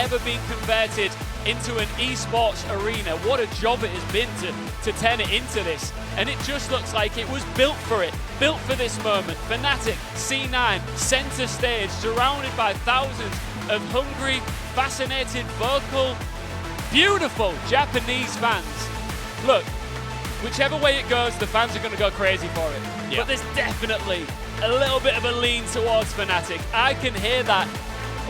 ever been converted into an esports arena. What a job it has been to turn it into this. And it just looks like it was built for it, built for this moment. FNATIC, C9, center stage, surrounded by thousands of hungry, fascinated, vocal, beautiful Japanese fans. Look, whichever way it goes, the fans are going to go crazy for it. Yeah. But there's definitely a little bit of a lean towards FNATIC. I can hear that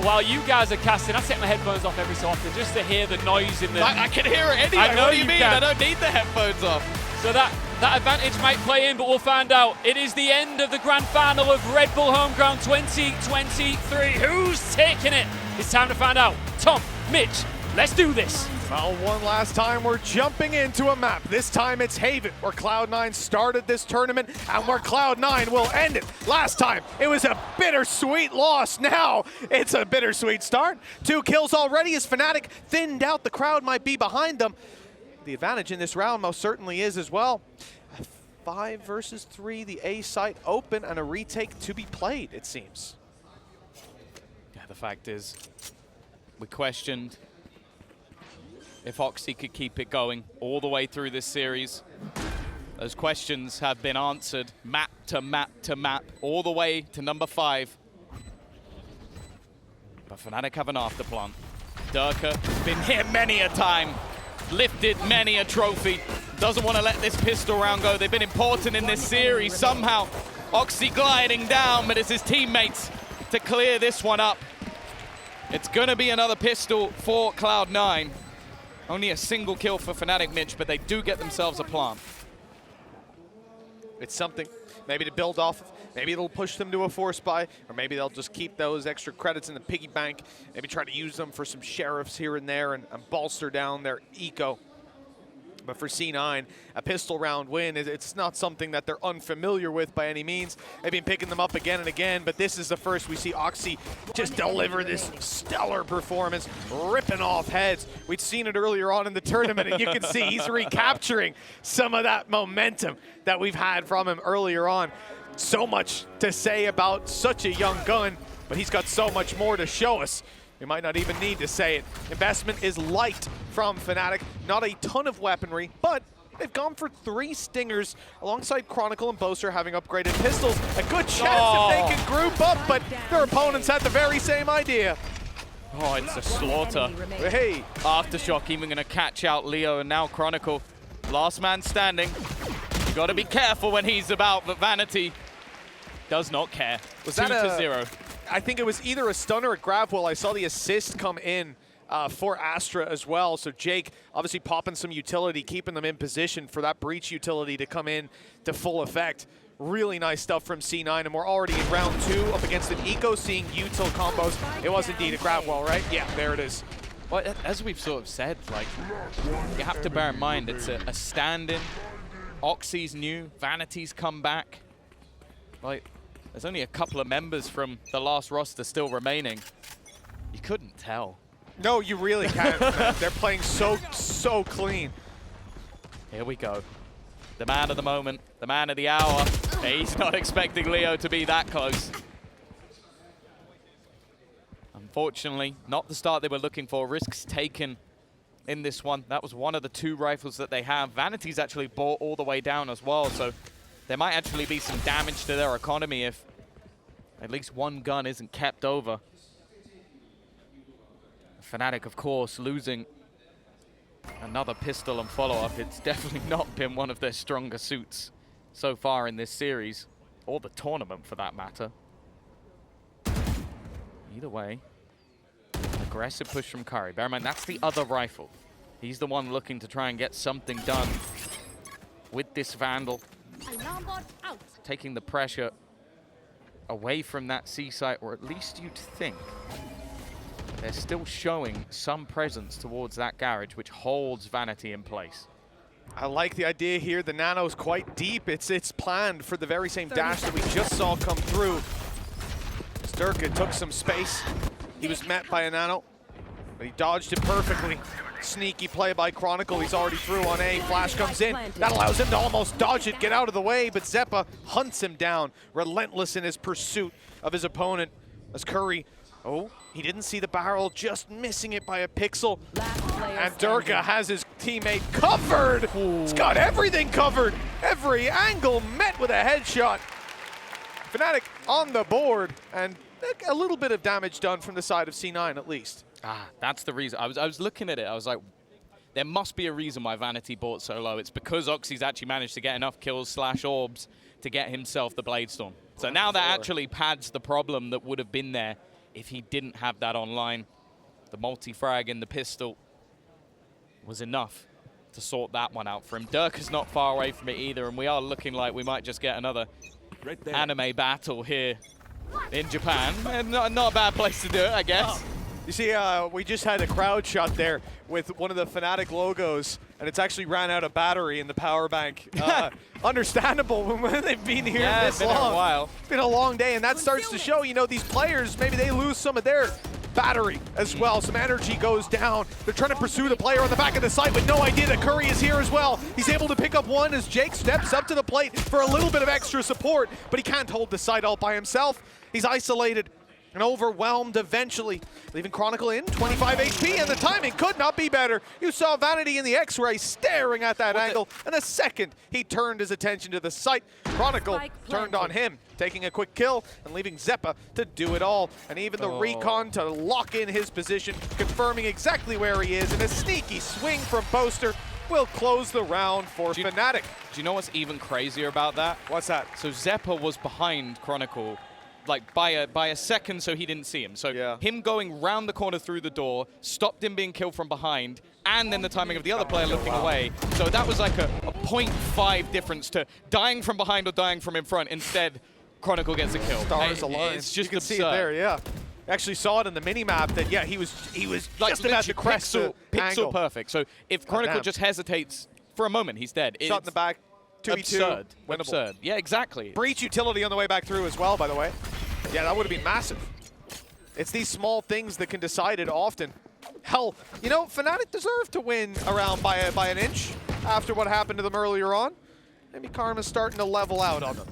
while you guys are casting. I take my headphones off every so often just to hear the noise in the... I can hear it anyway. I know what do you mean? can. I don't need the headphones off. So that advantage might play in, but we'll find out. It is the end of the grand final of Red Bull Homeground 2023. Who's taking it? It's time to find out. Tom, Mitch, let's do this. Well, one last time, we're jumping into a map. This time it's Haven, where Cloud9 started this tournament and where Cloud9 will end it. Last time, it was a bittersweet loss. Now, it's a bittersweet start. 2 kills already as FNATIC thinned out. The crowd might be behind them. The advantage in this round most certainly is as well. 5 versus 3, the A site open, and a retake to be played, it seems. Yeah, the fact is, we questioned if Oxy could keep it going all the way through this series. Those questions have been answered map to map to map, all the way to number 5. But FNATIC have an afterplant. Durka been here many a time, lifted many a trophy. Doesn't want to let this pistol round go. They've been important in this series. Somehow, Oxy gliding down, but it's his teammates to clear this one up. It's going to be another pistol for Cloud9. Only a single kill for FNATIC, Mitch, but they do get themselves a plant. It's something maybe to build off of. Maybe it'll push them to a force buy, or maybe they'll just keep those extra credits in the piggy bank, maybe try to use them for some sheriffs here and there and bolster down their eco. But for C9, a pistol round win, it's not something that they're unfamiliar with by any means. They've been picking them up again and again, but this is the first we see Oxy just deliver this stellar performance, ripping off heads. We'd seen it earlier on in the tournament, and you can see he's recapturing some of that momentum that we've had from him earlier on. So much to say about such a young gun, but he's got so much more to show us. We might not even need to say it. Investment is light from FNATIC. Not a ton of weaponry, but they've gone for 3 stingers alongside Chronicle and Boaster having upgraded pistols. A good chance if they can group up, but their opponents had the very same idea. Oh, it's a slaughter. Hey. Aftershock even going to catch out Leo, and now Chronicle. Last man standing. You got to be careful when he's about, but Vanity does not care. Was 2 that to 0. I think it was either a stun or a grab while I saw the assist come in for Astra as well. So Jake obviously popping some utility, keeping them in position for that breach utility to come in to full effect. Really nice stuff from C9, and we're already in round 2 up against an eco, seeing util combos. It was indeed a grab wall, right? Yeah, there it is. Well, as we've sort of said, like, you have to bear in mind it's a stand-in. Oxy's new, Vanity's come back. Like, there's only a couple of members from the last roster still remaining. You couldn't tell. No, you really can't. They're playing so clean. Here we go. The man of the moment, the man of the hour. He's not expecting Leo to be that close. Unfortunately, not the start they were looking for. Risks taken in this one. That was one of the 2 rifles that they have. Vanity's actually bought all the way down as well, so there might actually be some damage to their economy if at least one gun isn't kept over. FNATIC, of course, losing another pistol and follow-up. It's definitely not been one of their stronger suits so far in this series, or the tournament for that matter. Either way, aggressive push from Curry. Bear in mind, that's the other rifle. He's the one looking to try and get something done with this Vandal. Taking the pressure away from that C site, or at least you'd think. They're still showing some presence towards that garage, which holds Vanity in place. I like the idea here. The nano's quite deep. It's planned for the very same dash that we just saw come through. Durka took some space. He was met by a nano, but he dodged it perfectly. Sneaky play by Chronicle. He's already through on A. Flash comes in. That allows him to almost dodge it, get out of the way, but Zeppa hunts him down, relentless in his pursuit of his opponent as Curry Oh, he didn't see the barrel, just missing it by a pixel. Player And standing. Durka has his teammate covered. He's got everything covered. Every angle met with a headshot. FNATIC on the board, and a little bit of damage done from the side of C9 at least. That's the reason. I was looking at it. I was like, there must be a reason why Vanity bought so low. It's because Oxy's actually managed to get enough kills / orbs to get himself the Bladestorm. So now that actually pads the problem that would have been there if he didn't have that online. The multi-frag in the pistol was enough to sort that one out for him. Durka's not far away from it either, and we are looking like we might just get another anime battle here in Japan. And not a bad place to do it, I guess. You see, we just had a crowd shot there with one of the FNATIC logos, and it's actually ran out of battery in the power bank. Understandable when they've been here this it's been long. a while. It's been a long day, and that starts to show, you know, these players, maybe they lose some of their battery as well. Some energy goes down. They're trying to pursue the player on the back of the site with no idea that Curry is here as well. He's able to pick up one as Jake steps up to the plate for a little bit of extra support, but he can't hold the site all by himself. He's isolated and overwhelmed eventually, leaving Chronicle in 25 HP, and the timing could not be better. You saw Vanity in the X-ray staring at that angle, and the second he turned his attention to the site, Chronicle turned on him, taking a quick kill and leaving Zeppa to do it all, and even the recon to lock in his position, confirming exactly where he is, and a sneaky swing from Poster will close the round for FNATIC. Do you know what's even crazier about that? What's that? So Zeppa was behind Chronicle, like by a second, so he didn't see him. So him going round the corner through the door stopped him being killed from behind, and then the timing of the other player looking away. So that was like a 0.5 difference to dying from behind or dying from in front. Instead, Chronicle gets a kill. Stars aligned. It's just you can absurd. see it there, yeah. Actually saw it in the mini-map that, yeah, he was Like just about to crest the angle. pixel perfect. So if Chronicle just hesitates for a moment, he's dead. Shot in the back, 2v2, absurd. winnable. Absurd. Yeah, exactly. Breach utility on the way back through as well, by the way. Yeah, that would have been massive. It's these small things that can decide it often. Hell, you know, FNATIC deserved to win around by an inch after what happened to them earlier on. Maybe Karma's starting to level out on them.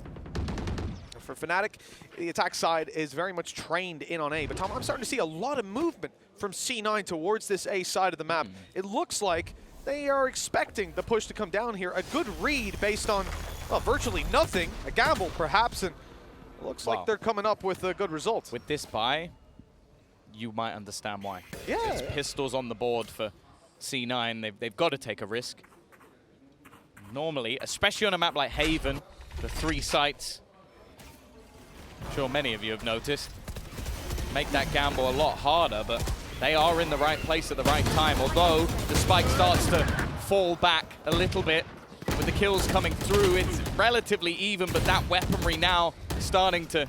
For FNATIC, the attack side is very much trained in on A. But Tom, I'm starting to see a lot of movement from C9 towards this A side of the map. It looks like they are expecting the push to come down here. A good read based on, well, virtually nothing. A gamble, perhaps, and it looks like they're coming up with a good result. With this buy, you might understand why. Yeah. It's pistols on the board for C9. They've got to take a risk. Normally, especially on a map like Haven, the 3 sites, I'm sure many of you have noticed, make that gamble a lot harder, but they are in the right place at the right time, although the spike starts to fall back a little bit. With the kills coming through, it's relatively even, but that weaponry now starting to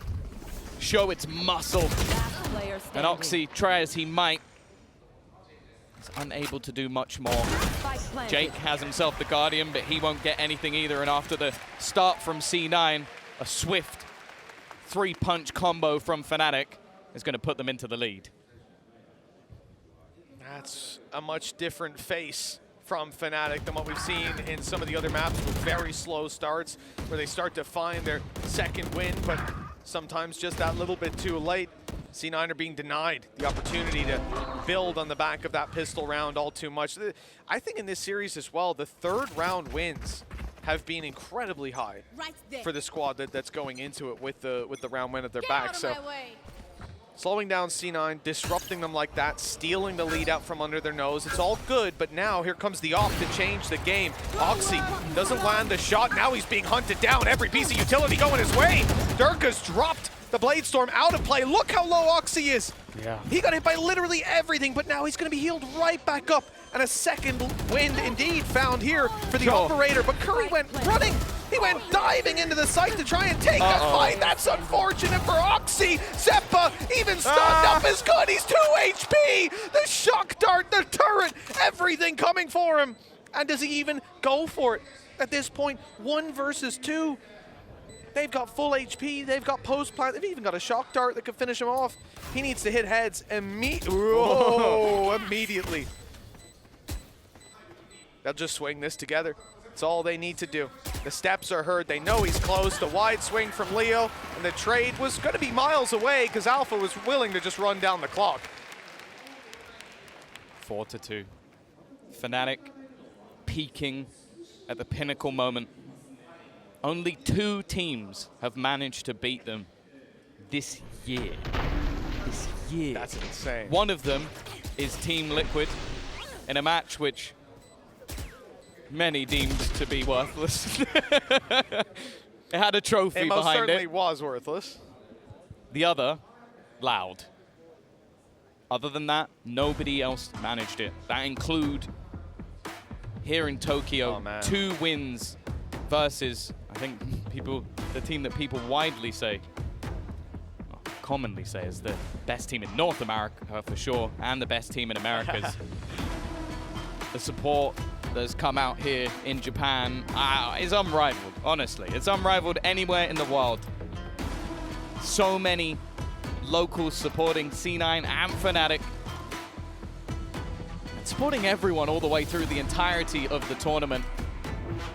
show its muscle. And Oxy, try as he might, is unable to do much more. Jake has himself the Guardian, but he won't get anything either, and after the start from C9, a swift 3-punch combo from FNATIC is going to put them into the lead. That's a much different face from FNATIC than what we've seen in some of the other maps with very slow starts where they start to find their second win, but sometimes just that little bit too late. C9 are being denied the opportunity to build on the back of that pistol round all too much. I think in this series as well, the 3rd round wins have been incredibly high for the squad that's going into it with the round win at their back. So slowing down C9, disrupting them like that, stealing the lead out from under their nose. It's all good, but now here comes the off to change the game. Oxy doesn't land the shot. Now he's being hunted down. Every piece of utility going his way. Durka's dropped the Bladestorm out of play. Look how low Oxy is. Yeah. He got hit by literally everything, but now he's going to be healed right back up. And a second wind indeed found here for the operator, but Curry went running. He went diving into the site to try and take that fight. That's unfortunate for Oxy. Zeppa, even stunned up is good. He's 2 HP. The shock dart, the turret, everything coming for him. And does he even go for it? At this point, 1 versus 2. They've got full HP, they've got post plant, they've even got a shock dart that could finish him off. He needs to hit heads immediately. They'll just swing this together. That's all they need to do. The steps are heard. They know he's close. The wide swing from Leo, and the trade was going to be miles away because Alpha was willing to just run down the clock. 4-2. FNATIC peaking at the pinnacle moment. Only 2 teams have managed to beat them this year. This year. That's insane. One of them is Team Liquid in a match which many deemed to be worthless. It had a trophy most behind certainly it. was worthless. The other, Loud. Other than that, nobody else managed it. That include here in Tokyo, 2 wins versus, I think, the team that people widely say, commonly say is the best team in North America for sure, and the best team in Americas. The support that's come out here in Japan is unrivaled, honestly. It's unrivaled anywhere in the world. So many locals supporting C9 and FNATIC. And supporting everyone all the way through the entirety of the tournament.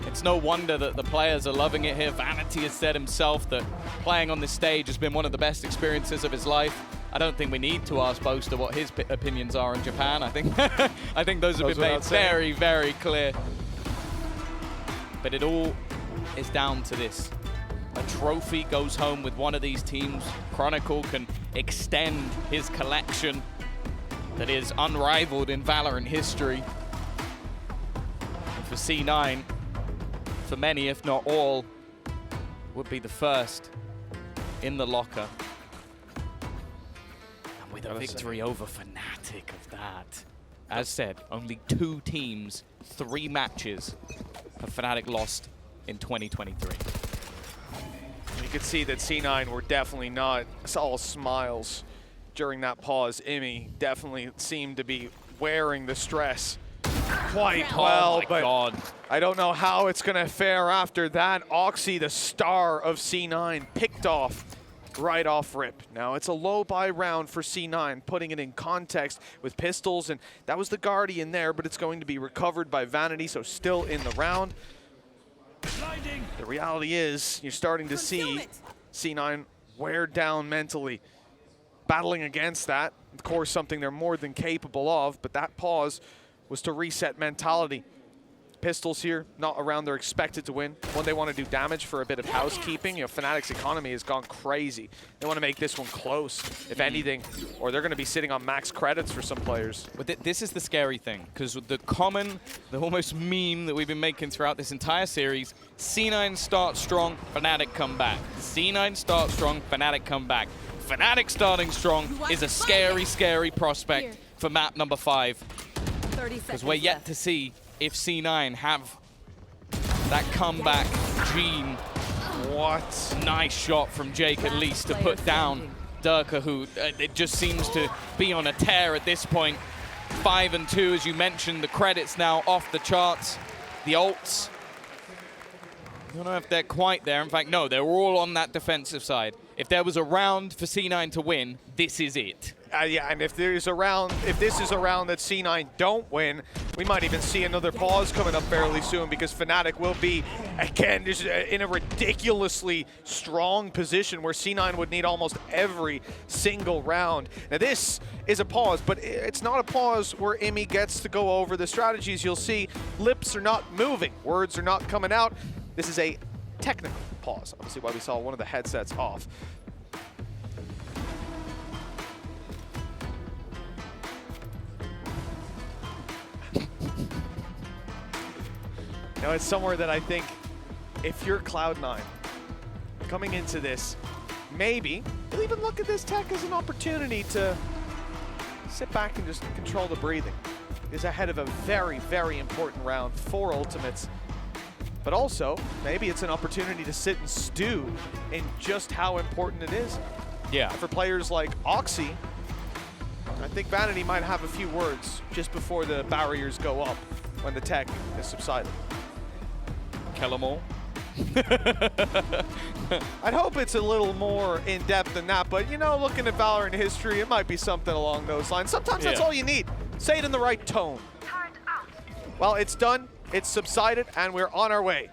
It's no wonder that the players are loving it here. Vanity has said himself that playing on this stage has been one of the best experiences of his life. I don't think we need to ask Boaster what his opinions are in Japan. I think I think those have been made very, very clear. But it all is down to this. A trophy goes home with one of these teams. Chronicle can extend his collection that is unrivaled in Valorant history. And for C9, for many, if not all, would be the first in the locker. And with a victory over FNATIC of that. As said, only 2 teams, 3 matches have FNATIC lost in 2023. You could see that C9 were definitely not all smiles during that pause. Imi definitely seemed to be wearing the stress quite well, but God. I don't know how it's going to fare after that. Oxy, the star of C9, picked off right off rip. Now it's a low buy round for C9, putting it in context with pistols, and that was the Guardian there, but it's going to be recovered by Vanity, so still in the round. The reality is you're starting to see C9 wear down mentally. Battling against that, of course, something they're more than capable of, but that pause was to reset mentality. Pistols here, not around they're expected to win. When they want to do damage for a bit of housekeeping, you know, FNATIC's economy has gone crazy. They want to make this one close, if anything, or they're going to be sitting on max credits for some players. But this is the scary thing, because the almost meme that we've been making throughout this entire series, C9 start strong, FNATIC come back. C9 start strong, FNATIC come back. FNATIC starting strong is a scary, scary prospect for map number 5. Because we're yet to see if C9 have that comeback gene. What? Nice shot from Jake at least to put down Durka, who it just seems to be on a tear at this point. 5-2, as you mentioned, the credits now off the charts. The ults, I don't know if they're quite there. In fact, no, they're all on that defensive side. If there was a round for C9 to win, this is it. Yeah, and if this is a round that C9 don't win, we might even see another pause coming up fairly soon, because FNATIC will be, again, just in a ridiculously strong position where C9 would need almost every single round. Now this is a pause, but it's not a pause where Imi gets to go over the strategies. You'll see lips are not moving, words are not coming out. This is a technical pause, obviously why we saw one of the headsets off. Now, it's somewhere that I think if you're Cloud9 coming into this, maybe you'll even look at this tech as an opportunity to sit back and just control the breathing. It's ahead of a very, very important round for Ultimates. But also, maybe it's an opportunity to sit and stew in just how important it is. Yeah. For players like Oxy, I think Vanity might have a few words just before the barriers go up when the tech is subsided. Kill 'em all. I'd hope it's a little more in-depth than that, but you know, looking at Valorant history, it might be something along those lines. Sometimes that's all you need. Say it in the right tone. Well, it's done. it's subsided, and we're on our way.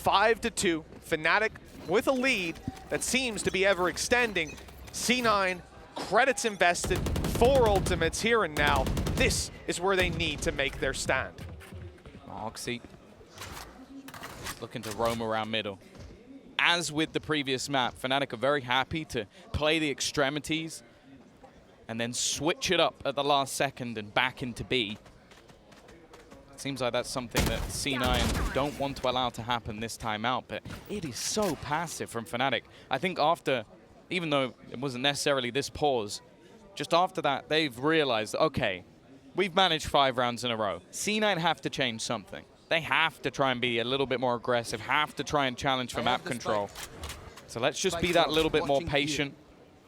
5-2, FNATIC with a lead that seems to be ever extending. C9, credits invested, 4 ultimates here and now. This is where they need to make their stand. Oxy looking to roam around middle. As with the previous map, FNATIC are very happy to play the extremities and then switch it up at the last second and back into B. Seems like that's something that C9 don't want to allow to happen this time out, but it is so passive from FNATIC. I think after, even though it wasn't necessarily this pause, just after that, they've realized, okay, we've managed 5 rounds in a row. C9 have to change something. They have to try and be a little bit more aggressive, have to try and challenge for map control. So let's just be that little bit more patient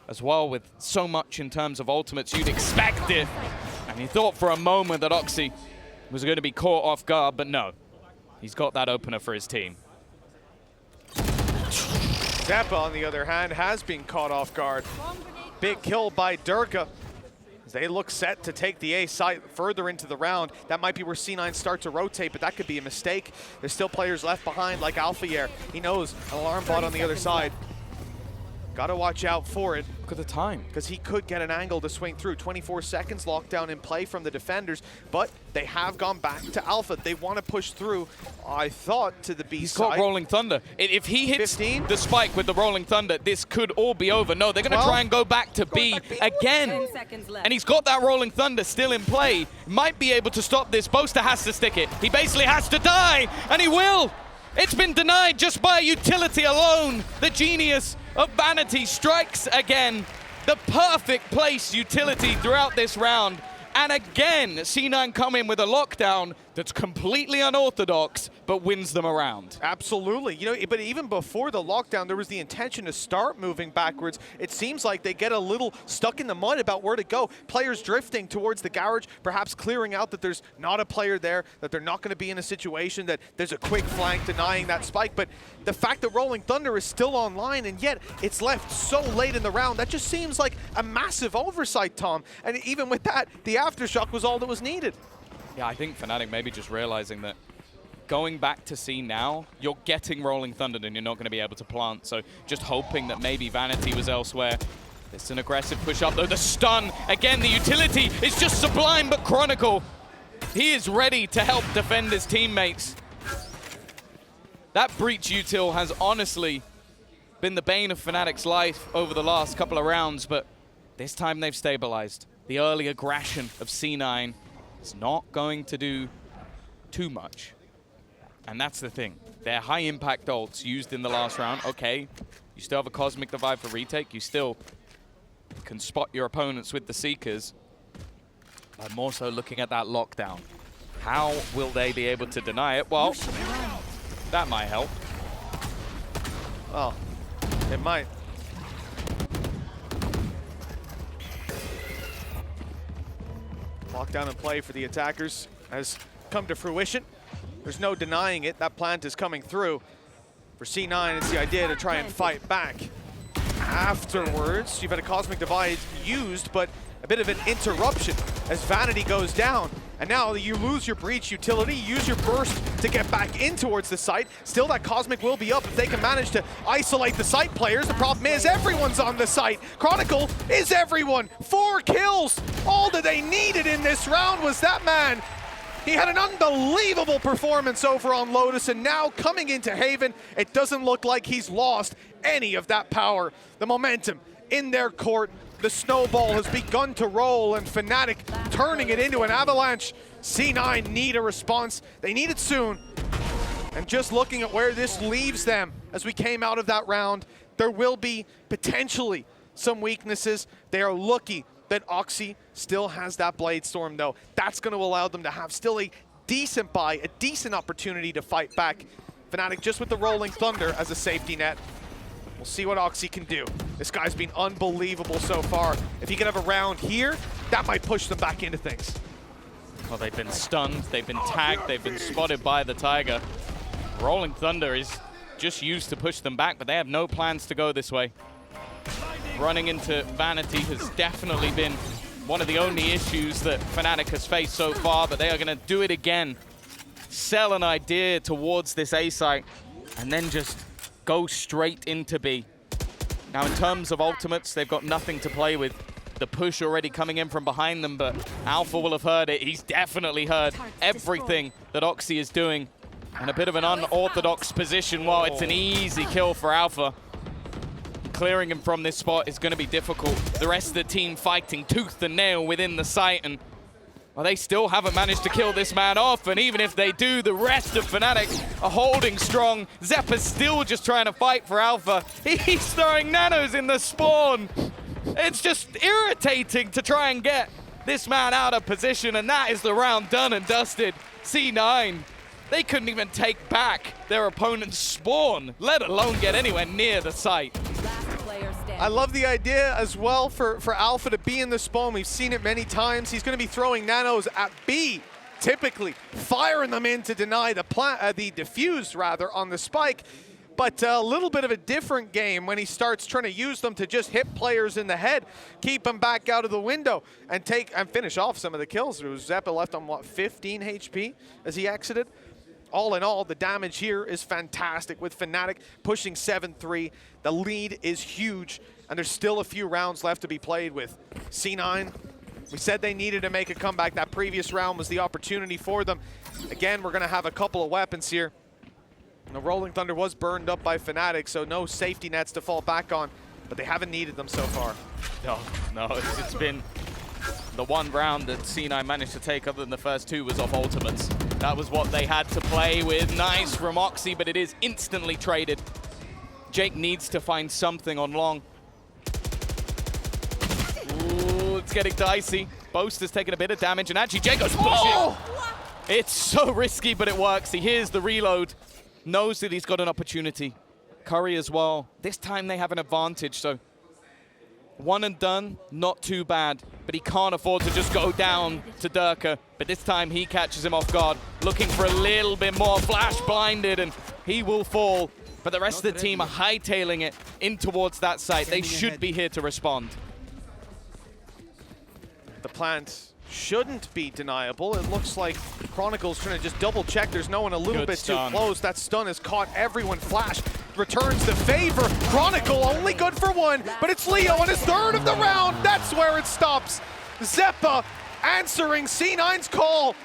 as well with so much in terms of ultimates. You'd expect it. And you thought for a moment that Oxy was going to be caught off guard, but no. He's got that opener for his team. Zeppa, on the other hand, has been caught off guard. Big kill by Durka. As they look set to take the A site further into the round. That might be where C9 start to rotate, but that could be a mistake. There's still players left behind, like Alphayer. He knows an alarm bot on the other side. Gotta watch out for it. Look at the time. Because he could get an angle to swing through. 24 seconds lockdown in play from the defenders, but they have gone back to Alpha. They want to push through, I thought, to the B He's side. got Rolling Thunder. If he hits 15? the spike with the Rolling Thunder, this could all be over. No, they're going to try and go back to B again. 10 seconds left. And he's got that Rolling Thunder still in play. Might be able to stop this. Boaster has to stick it. He basically has to die, and he will. It's been denied just by utility alone. The genius of Vanity strikes again. The perfect place utility throughout this round. And again, C9 come in with a lockdown that's completely unorthodox, but wins them around. Absolutely. You know, but even before the lockdown, there was the intention to start moving backwards. It seems like they get a little stuck in the mud about where to go. Players drifting towards the garage, perhaps clearing out that there's not a player there, that they're not going to be in a situation that there's a quick flank denying that spike. But the fact that Rolling Thunder is still online and yet it's left so late in the round, that just seems like a massive oversight, Tom. And even with that, the aftershock was all that was needed. Yeah, I think FNATIC maybe just realizing that going back to C now, you're getting Rolling Thunder and you're not going to be able to plant. So just hoping that maybe Vanity was elsewhere. It's an aggressive push up though. The stun, again, the utility is just sublime, but Chronicle, he is ready to help defend his teammates. That breach util has honestly been the bane of FNATIC's life over the last couple of rounds, but this time they've stabilized. The early aggression of C9 is not going to do too much. And that's the thing. They're high impact ults used in the last round. Okay, you still have a Cosmic Divide for retake. You still can spot your opponents with the Seekers. But more so looking at that lockdown. How will they be able to deny it? Well, that might help. Well, it might. Lockdown and play for the attackers has come to fruition. There's no denying it. That plant is coming through. For C9, it's the idea to try and fight back. Afterwards, you've had a Cosmic Divide used, but a bit of an interruption as Vanity goes down. And now you lose your breach utility, use your burst to get back in towards the site. Still, that Cosmic will be up if they can manage to isolate the site players. The problem is everyone's on the site. Chronicle is everyone. 4 kills. All that they needed in this round was that man. He had an unbelievable performance over on Lotus, and now coming into Haven, it doesn't look like he's lost any of that power. The momentum in their court. The snowball has begun to roll, and FNATIC turning it into an avalanche. C9 need a response. They need it soon. And just looking at where this leaves them as we came out of that round, there will be potentially some weaknesses. They are lucky that Oxy still has that Blade Storm, though. That's going to allow them to have still a decent buy, a decent opportunity to fight back. FNATIC just with the Rolling Thunder as a safety net. We'll see what Oxy can do. This guy's been unbelievable so far. If he can have a round here, that might push them back into things. Well, they've been stunned, they've been tagged, they've been spotted by the Tiger. Rolling Thunder is just used to push them back, but they have no plans to go this way. Running into Vanity has definitely been one of the only issues that FNATIC has faced so far, but they are going to do it again. sell an idea towards this A site, and then just go straight into B. Now, in terms of ultimates, they've got nothing to play with. The push already coming in from behind them, but Alpha will have heard it. He's definitely heard everything that Oxy is doing. And a bit of an unorthodox position. Well, it's an easy kill for Alpha. Clearing him from this spot is going to be difficult. The rest of the team fighting tooth and nail within the site, and well, they still haven't managed to kill this man off, and even if they do, the rest of FNATIC are holding strong. Zeppa's still just trying to fight for Alpha. He's throwing nanos in the spawn. It's just irritating to try and get this man out of position, and that is the round done and dusted. C9, they couldn't even take back their opponent's spawn, let alone get anywhere near the site. I love the idea as well for Alpha to be in the spawn. We've seen it many times. He's going to be throwing nanos at B, typically firing them in to deny the defuse rather on the spike. But a little bit of a different game when he starts trying to use them to just hit players in the head, keep them back out of the window, and finish off some of the kills. Zeppa left on, what, 15 HP as he exited? All in all, the damage here is fantastic with FNATIC pushing 7-3. The lead is huge, and there's still a few rounds left to be played with. C9, we said they needed to make a comeback. That previous round was the opportunity for them. Again, we're going to have a couple of weapons here. The Rolling Thunder was burned up by FNATIC, so no safety nets to fall back on, but they haven't needed them so far. No, it's been the one round that C9 managed to take other than the first two was off ultimates. That was what they had to play with. Nice from Oxy, but it is instantly traded. Jake needs to find something on long. Ooh, it's getting dicey. Boaster's taking a bit of damage, and actually Jake goes pushing. Oh! It's so risky, but it works. He hears the reload, knows that he's got an opportunity. Curry as well. This time they have an advantage, so one and done, not too bad, but he can't afford to just go down to Durka. But this time he catches him off guard, looking for a little bit more, flash blinded, and he will fall. But the rest of the team are hightailing it in towards that site. They should be here to respond. The plant shouldn't be deniable. It looks like Chronicle's trying to just double check. There's no one a little bit too close. That stun has caught everyone. Flash returns the favor. Chronicle only good for one, but it's Leo on his third of the round. That's where it stops. Zeppa answering C9's call.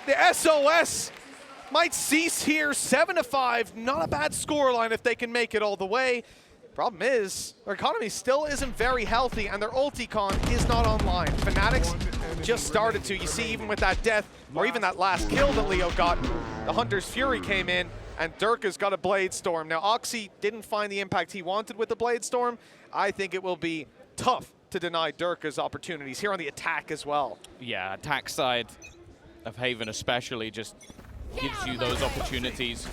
The SOS might cease here. 7-5, not a bad scoreline if they can make it all the way. Problem is, their economy still isn't very healthy, and their ulti-con is not online. FNATIC's just started to. You see, even with that death, or even that last kill that Leo got, the Hunter's Fury came in, and Durka's got a Blade Storm. Now, Oxy didn't find the impact he wanted with the Blade Storm. I think it will be tough to deny Durka's opportunities here on the attack as well. Yeah, attack side of Haven especially just gives you those opportunities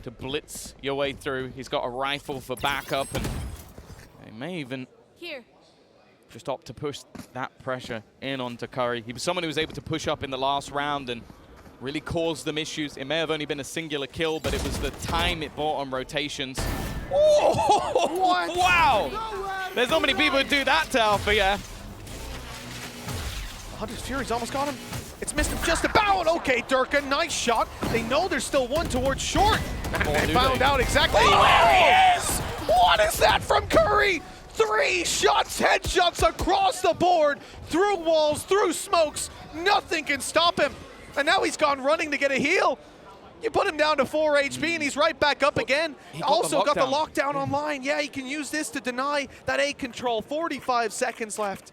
to blitz your way through. He's got a rifle for backup, and he may even just opt to push that pressure in onto Curry. He was someone who was able to push up in the last round and really caused them issues. It may have only been a singular kill, but it was the time it bought on rotations. Oh, wow! There's not many people who do that to Alpha, yeah. Hunter's Fury's almost got him. It's missed him just about. Okay, Durka, nice shot. They know there's still one towards short. And they found out exactly where he is. What is that from Curry? 3 shots, headshots across the board, through walls, through smokes. Nothing can stop him. And now he's gone running to get a heal. You put him down to 4 HP and he's right back up again. Also got the lockdown online. Yeah, he can use this to deny that A control. 45 seconds left.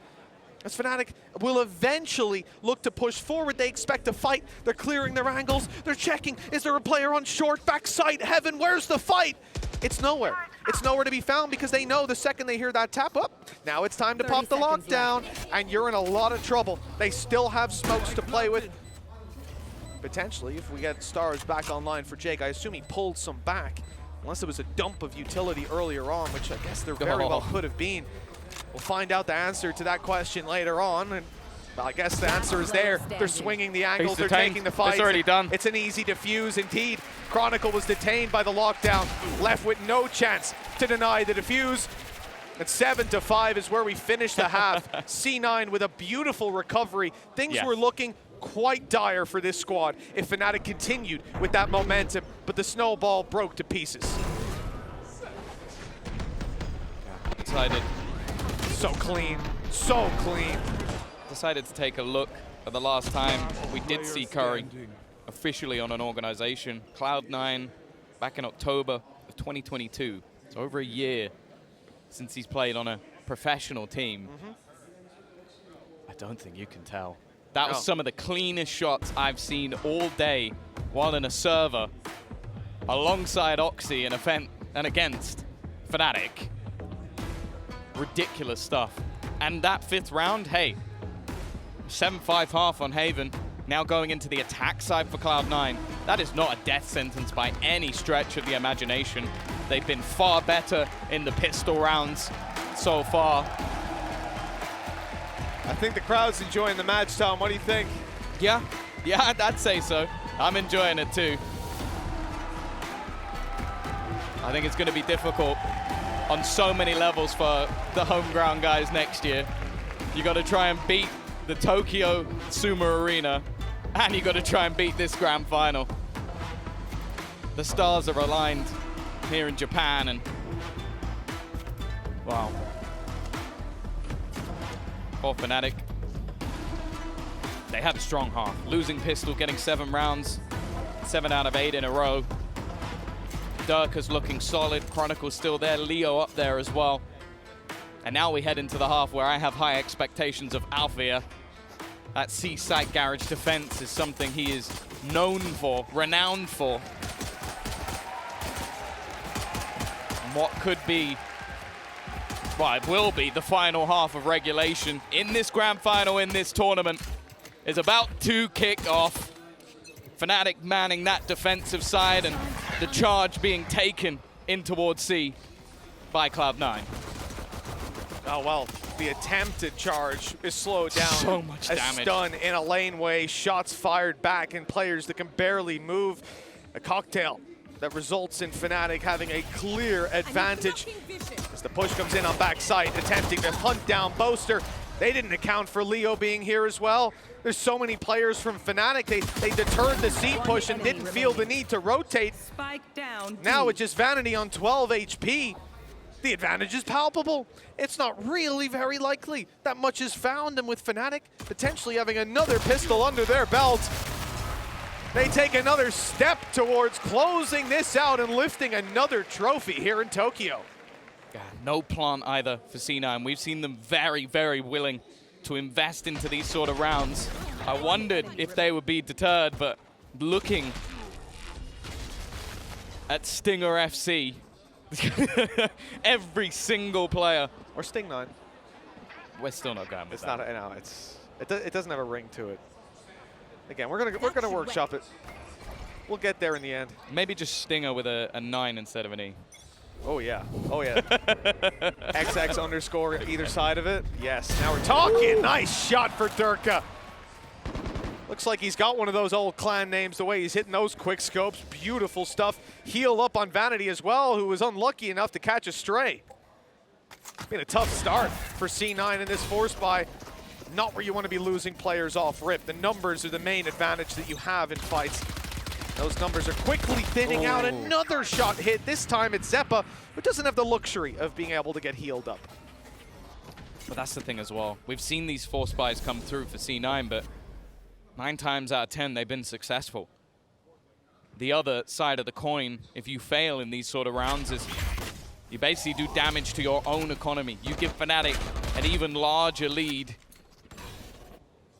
As FNATIC will eventually look to push forward. They expect to fight. They're clearing their angles. They're checking. Is there a player on short? Backside, Heaven, where's the fight? It's nowhere. It's nowhere to be found because they know the second they hear that tap up, now it's time to pop the lockdown, and you're in a lot of trouble. They still have smokes to play with. Potentially, if we get stars back online for Jake, I assume he pulled some back, unless it was a dump of utility earlier on, which I guess there very well could have been. We'll find out the answer to that question later on, and well, I guess the answer is there. They're swinging the angles, they're taking the fight. It's already done. It's an easy defuse indeed. Chronicle was detained by the lockdown, left with no chance to deny the defuse. And 7-5 is where we finish the half. C9 with a beautiful recovery. Things were looking quite dire for this squad if FNATIC continued with that momentum, but the snowball broke to pieces. Decided So clean, so clean. Decided to take a look at the last time we did see Curry officially on an organization. Cloud9 back in October of 2022. It's over a year since he's played on a professional team. I don't think you can tell. That was some of the cleanest shots I've seen all day while in a server alongside Oxy and against FNATIC. Ridiculous stuff. And that 5th round, hey, 7-5 half on Haven, now going into the attack side for Cloud9. That is not a death sentence by any stretch of the imagination. They've been far better in the pistol rounds so far. I think the crowd's enjoying the match, Tom. What do you think? Yeah, I'd say so. I'm enjoying it too. I think it's going to be difficult on so many levels for the home ground guys next year. You got to try and beat the Tokyo Sumo Arena, and you got to try and beat this grand final. The stars are aligned here in Japan, and wow. For FNATIC, they had a strong half. Losing pistol, getting 7 rounds, 7 out of 8 in a row. Durka's looking solid, Chronicle's still there, Leo up there as well. And now we head into the half where I have high expectations of Althea. That C-side garage defense is something he is known for, renowned for. And what could be, well, it will be the final half of regulation in this grand final in this tournament is about to kick off. FNATIC manning that defensive side and the charge being taken in towards C by Cloud9. Oh, well, the attempted charge is slowed down. So much a damage. Stun in a laneway, shots fired back, and players that can barely move. A cocktail that results in FNATIC having a clear advantage. As the push comes in on backside, attempting to hunt down Boaster. They didn't account for Leo being here as well. There's so many players from FNATIC. They deterred the C push and didn't feel the need to rotate. Spike down. Now with just Vanity on 12 HP, the advantage is palpable. It's not really very likely that much is found, and with FNATIC potentially having another pistol under their belt, they take another step towards closing this out and lifting another trophy here in Tokyo. Yeah, no plant either for C9. We've seen them very, very willing to invest into these sort of rounds. I wondered if they would be deterred, but looking at Stinger FC, every single player. Or Sting 9. We're still not going with It's that. not. No, it doesn't have a ring to it. Again, we're gonna workshop it. We'll get there in the end. Maybe just Stinger with a 9 instead of an E. Oh yeah. Oh yeah. XX underscore either side of it. Yes. Now we're talking. Nice shot for Durka. Looks like he's got one of those old clan names, the way he's hitting those quick scopes. Beautiful stuff. Heal up on Vanity as well, who was unlucky enough to catch a stray. Been a tough start for C9 in this force buy. Not where you want to be losing players off rip. The numbers are the main advantage that you have in fights. Those numbers are quickly thinning out. Another shot hit. This time it's Zeppa, who doesn't have the luxury of being able to get healed up. But that's the thing as well. We've seen these force buys come through for C9, but 9 times out of 10, they've been successful. The other side of the coin, if you fail in these sort of rounds, is you basically do damage to your own economy. You give FNATIC an even larger lead.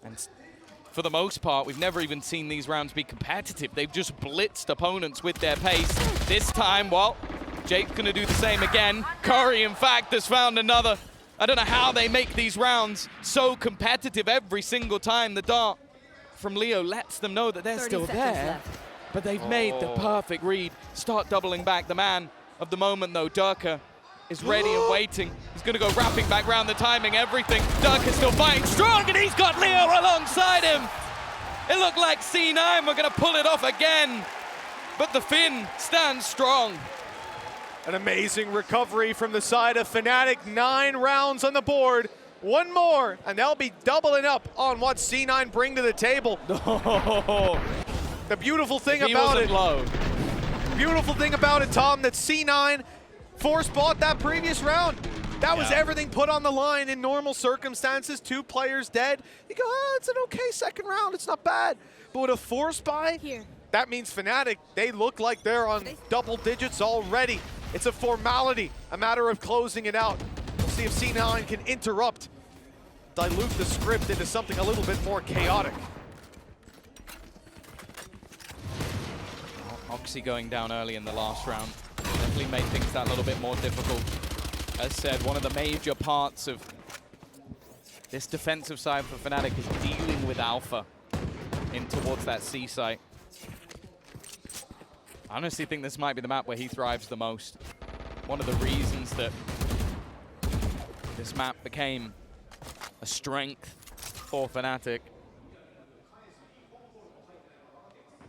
And for the most part, we've never even seen these rounds be competitive. They've just blitzed opponents with their pace. This time, well, Jake's gonna do the same again. Curry, in fact, has found another. I don't know how they make these rounds so competitive every single time. The dart from Leo lets them know that they're still there. But they've made the perfect read. Start doubling back. The man of the moment, though, Durka, is ready and waiting. He's going to go wrapping back round the timing, everything. Durka's still fighting strong, and he's got Leo alongside him. It looked like C9 were going to pull it off again, but the Finn stands strong. An amazing recovery from the side of FNATIC. 9 rounds on the board one more, and they'll be doubling up on what C9 bring to the table. The beautiful thing about it, beautiful thing about it, Tom, that C9 force bought that previous round. That was everything put on the line in normal circumstances. 2 players dead. You go, oh, it's an okay second round. It's not bad. But with a force buy, that means FNATIC, they look like they're on double digits already. It's a formality, a matter of closing it out. We'll see if C9 can interrupt, dilute the script into something a little bit more chaotic. Oxy going down early in the last round definitely made things that little bit more difficult. As said, one of the major parts of this defensive side for FNATIC is dealing with Alpha in towards that C site. I honestly think this might be the map where he thrives the most. One of the reasons that this map became a strength for FNATIC.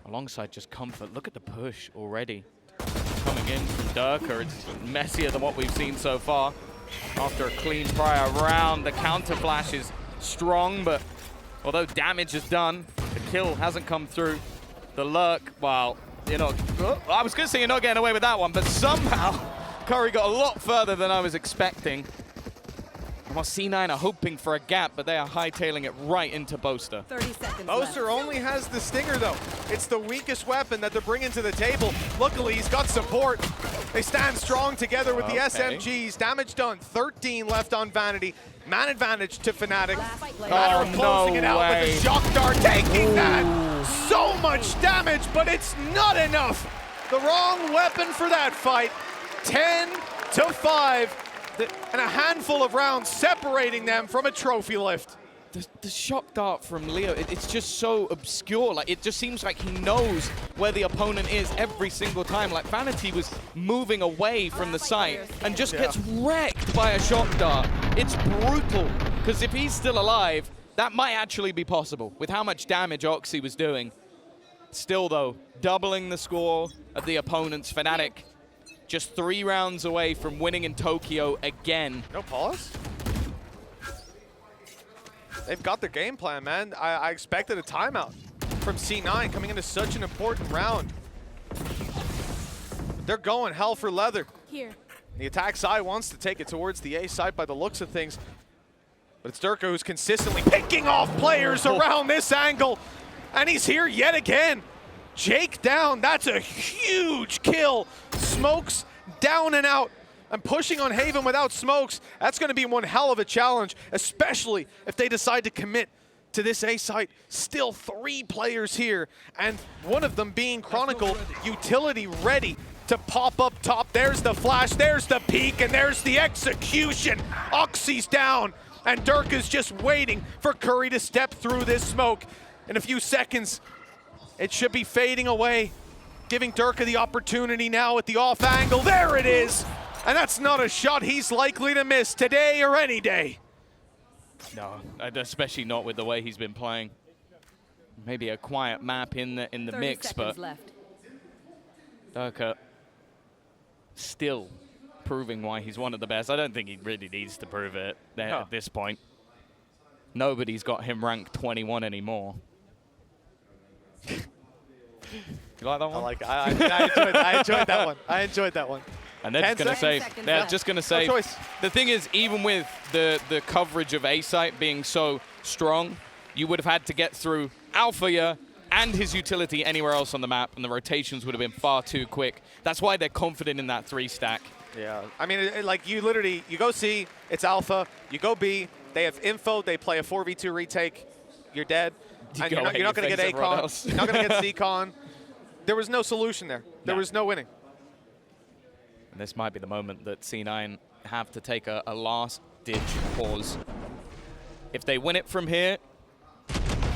Alongside just comfort. Look at the push already. Coming in from Durka, it's messier than what we've seen so far. After a clean prior round, the counter flash is strong, but although damage is done, the kill hasn't come through. The lurk, well, you're not, I was gonna say you're not getting away with that one, but somehow Curry got a lot further than I was expecting. While C9 are hoping for a gap, but they are hightailing it right into Boaster. 30 seconds Boaster left. only has the Stinger, though. It's the weakest weapon that they're bringing to the table. Luckily, he's got support. They stand strong together with the SMGs. Damage done, 13 left on Vanity. Man advantage to FNATIC. Matter of closing it out with the shock dart, taking that. So much damage, but it's not enough. The wrong weapon for that fight. 10-5. And a handful of rounds separating them from a trophy lift. The shock dart from Leo, it's just so obscure. Like, it just seems like he knows where the opponent is every single time. Like, Vanity was moving away from the site and just gets wrecked by a shock dart. It's brutal, because if he's still alive, that might actually be possible with how much damage Oxy was doing. Still, though, doubling the score of the opponent's FNATIC. Just 3 rounds away from winning in Tokyo again. No pause? They've got their game plan, man. I expected a timeout from C9 coming into such an important round. They're going hell for leather. Here. The attack side wants to take it towards the A side by the looks of things. But it's Durka who's consistently picking off players around this angle. And he's here yet again. Jake down, that's a huge kill. Smokes down and out. And pushing on Haven without smokes, that's gonna be one hell of a challenge, especially if they decide to commit to this A site. Still 3 players here, and one of them being Chronicle, utility ready to pop up top. There's the flash, there's the peek, and there's the execution. Oxy's down, and Durka's just waiting for Curry to step through this smoke. In a few seconds, it should be fading away, giving Durka the opportunity now at the off angle. There it is! And that's not a shot he's likely to miss today or any day. No, especially not with the way he's been playing. Maybe a quiet map in the mix, but left. Durka still proving why he's one of the best. I don't think he really needs to prove it at this point. Nobody's got him ranked 21 anymore. You like that one? I enjoyed that one. I enjoyed that one. And they're just going to say, No choice. The thing is, even with the coverage of A-Site being so strong, you would have had to get through Alpha and his utility anywhere else on the map, and the rotations would have been far too quick. That's why they're confident in that 3-stack. Yeah, I mean, like you literally, you go C, it's Alpha, you go B, they have info, they play a 4v2 retake, you're dead. And you're not going to get A-Con, you're not going to get C-Con. There was no solution there. There was no winning. And this might be the moment that C9 have to take a last-ditch pause. If they win it from here,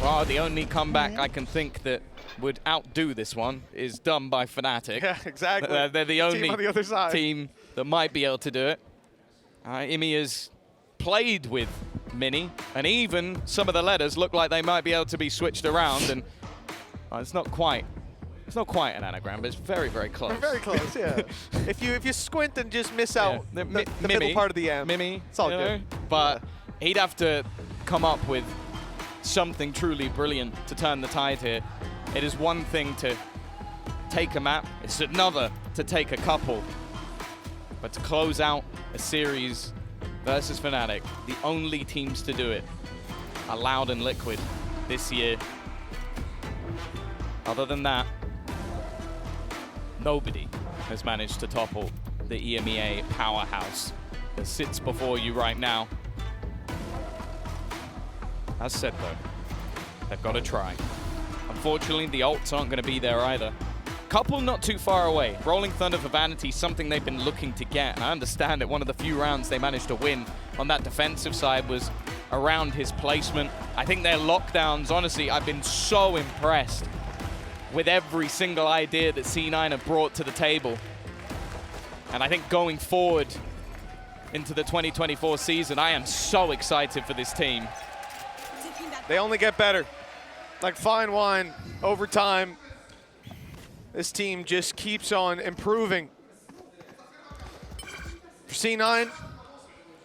well, the only comeback I can think that would outdo this one is done by FNATIC. Yeah, exactly. They're the only team on the other side. Team that might be able to do it. Imi has played with Mini, and even some of the letters look like they might be able to be switched around, and it's not quite an anagram, but it's very, very close. Very close, yeah. if you squint and just miss out the middle part of the M, Mimi, it's all good. But He'd have to come up with something truly brilliant to turn the tide here. It is one thing to take a map, it's another to take a couple. But to close out a series versus FNATIC, the only teams to do it are Loud and Liquid this year. Other than that, nobody has managed to topple the EMEA powerhouse that sits before you right now. As said though, they've got to try. Unfortunately, the ults aren't going to be there either. Couple not too far away. Rolling Thunder for Vanity, something they've been looking to get. And I understand that one of the few rounds they managed to win on that defensive side was around his placement. I think their lockdowns, honestly, I've been so impressed with every single idea that C9 have brought to the table. And I think going forward into the 2024 season, I am so excited for this team. They only get better. Like fine wine, over time, this team just keeps on improving. For C9,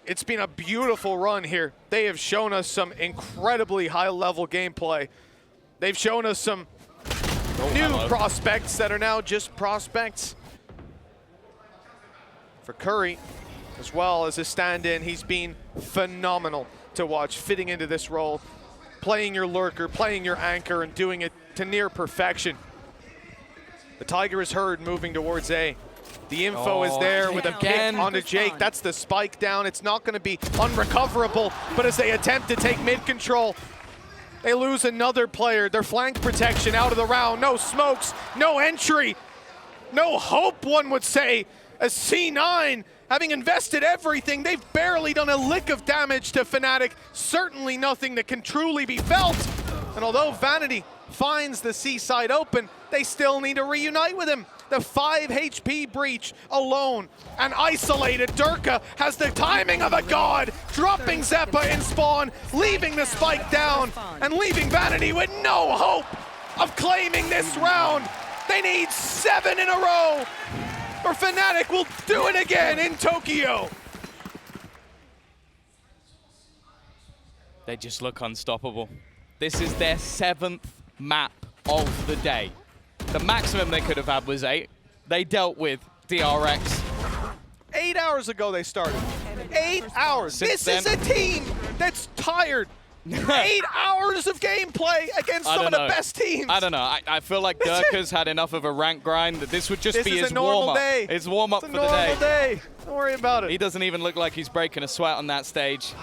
it's been a beautiful run here. They have shown us some incredibly high-level gameplay. They've shown us some new prospects that are now just prospects. For Curry, as well as his stand-in, he's been phenomenal to watch, fitting into this role, playing your lurker, playing your anchor, and doing it to near perfection. The Tiger is heard moving towards A. The info is there with a pick onto Jake. That's the spike down. It's not going to be unrecoverable, but as they attempt to take mid control, they lose another player. Their flank protection out of the round. No smokes, no entry, no hope, one would say, as C9, having invested everything, they've barely done a lick of damage to FNATIC. Certainly nothing that can truly be felt. And although Vanity finds the C side open, they still need to reunite with him. The 5 HP breach alone and isolated. Durka has the timing of a god, dropping Zeppa in spawn, leaving the spike down, and leaving Vanity with no hope of claiming this round. They need 7 in a row, or FNATIC will do it again in Tokyo. They just look unstoppable. This is their 7th map of the day. The maximum they could have had was 8. They dealt with DRX. 8 hours ago they started. 8 hours. This is a team that's tired. 8 hours of gameplay against some of the best teams. I don't know. I feel like Durka's had enough of a rank grind that this would just be his warm-up. His warm-up for the day. It's a normal day. Don't worry about it. He doesn't even look like he's breaking a sweat on that stage.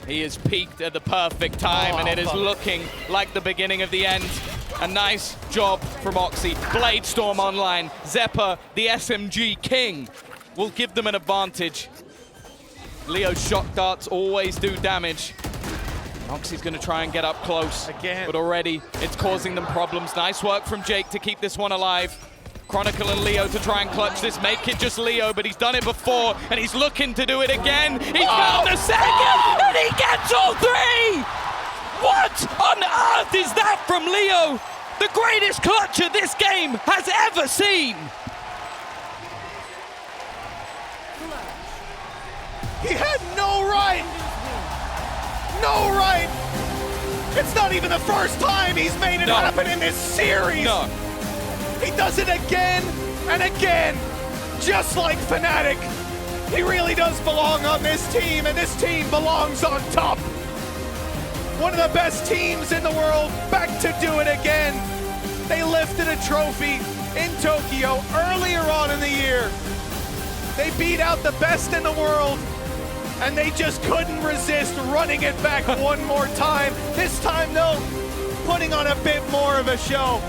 He is peaked at the perfect time, and it is looking like the beginning of the end. A nice job from Oxy. Blade Storm online. Zeppa, the SMG king, will give them an advantage. Leo's shock darts always do damage. Oxy's going to try and get up close. Again. But already it's causing them problems. Nice work from Jake to keep this one alive. Chronicle and Leo to try and clutch this. Make it just Leo, but he's done it before, and he's looking to do it again. He's found a second, and he gets all 3! What on earth is that from Leo? The greatest clutcher this game has ever seen. He had no right. No right. It's not even the first time he's made it happen in this series. No. He does it again and again, just like FNATIC. He really does belong on this team, and this team belongs on top. One of the best teams in the world, back to do it again. They lifted a trophy in Tokyo earlier on in the year. They beat out the best in the world, and they just couldn't resist running it back one more time. This time, though, putting on a bit more of a show.